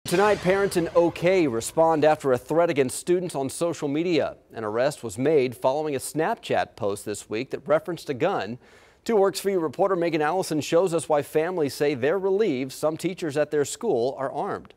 Tonight, parents in OK respond after a threat against students on social media. An arrest was made following a Snapchat post this week that referenced a gun. 2 Works For You reporter Megan Allison shows us why families say they're relieved some teachers at their school are armed.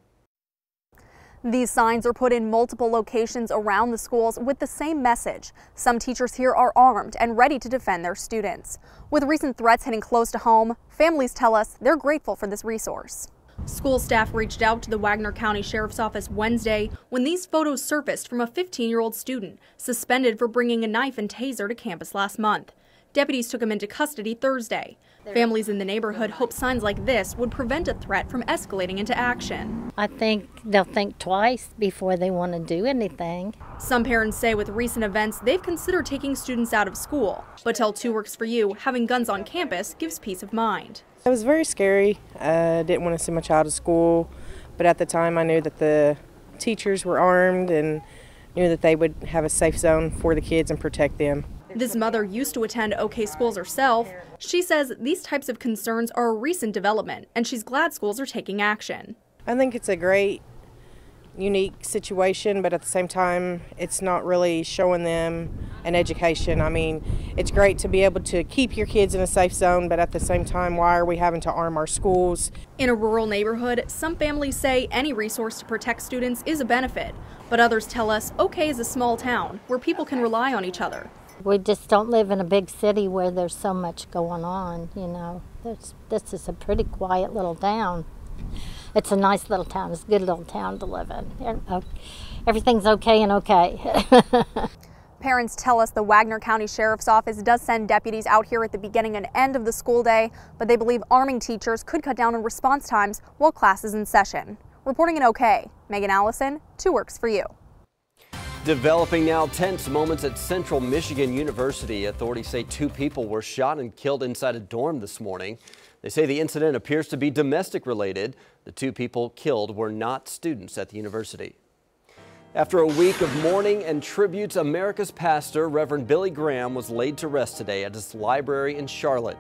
These signs are put in multiple locations around the schools with the same message. Some teachers here are armed and ready to defend their students. With recent threats hitting close to home, families tell us they're grateful for this resource. School staff reached out to the Wagner County Sheriff's Office Wednesday when these photos surfaced from a 15-year-old student suspended for bringing a knife and taser to campus last month. Deputies took him into custody Thursday. Families in the neighborhood hope signs like this would prevent a threat from escalating into action. I think they'll think twice before they want to do anything. Some parents say with recent events, they've considered taking students out of school, but tell 2 Works For You having guns on campus gives peace of mind. It was very scary. I didn't want to send my child to school, but at the time I knew that the teachers were armed and knew that they would have a safe zone for the kids and protect them. This mother used to attend OK schools herself. She says these types of concerns are a recent development, and she's glad schools are taking action. I think it's a great, unique situation, but at the same time, it's not really showing them an education. I mean, it's great to be able to keep your kids in a safe zone, but at the same time, why are we having to arm our schools? In a rural neighborhood, some families say any resource to protect students is a benefit, but others tell us OK is a small town where people can rely on each other. We just don't live in a big city where there's so much going on, you know. This is a pretty quiet little town. It's a nice little town. It's a good little town to live in. Everything's okay and okay. Parents tell us the Wagner County Sheriff's Office does send deputies out here at the beginning and end of the school day, but they believe arming teachers could cut down on response times while class is in session. Reporting in OK, Megan Allison, 2 Works For You. Developing now tense moments at Central Michigan University. Authorities say 2 people were shot and killed inside a dorm this morning. They say the incident appears to be domestic related. The 2 people killed were not students at the university. After a week of mourning and tributes, America's pastor, Reverend Billy Graham, was laid to rest today at his library in Charlotte.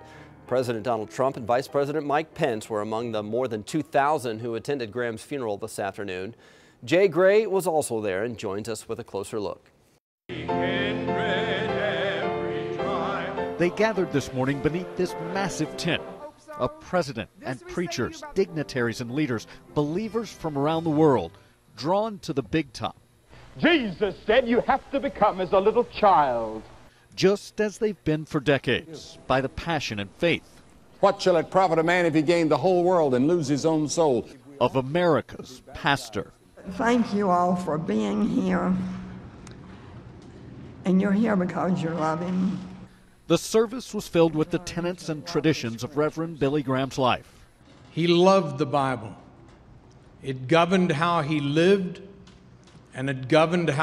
President Donald Trump and Vice President Mike Pence were among the more than 2,000 who attended Graham's funeral this afternoon. Jay Gray was also there and joins us with a closer look. They gathered this morning beneath this massive tent. A president and preachers, dignitaries and leaders, believers from around the world, drawn to the big top. Jesus said you have to become as a little child. Just as they've been for decades, by the passion and faith. What shall it profit a man if he gain the whole world and lose his own soul? Of America's pastor. Thank you all for being here, and you're here because you love him. The service was filled with the tenets and traditions of Reverend Billy Graham's life. He loved the Bible. It governed how he lived, and it governed how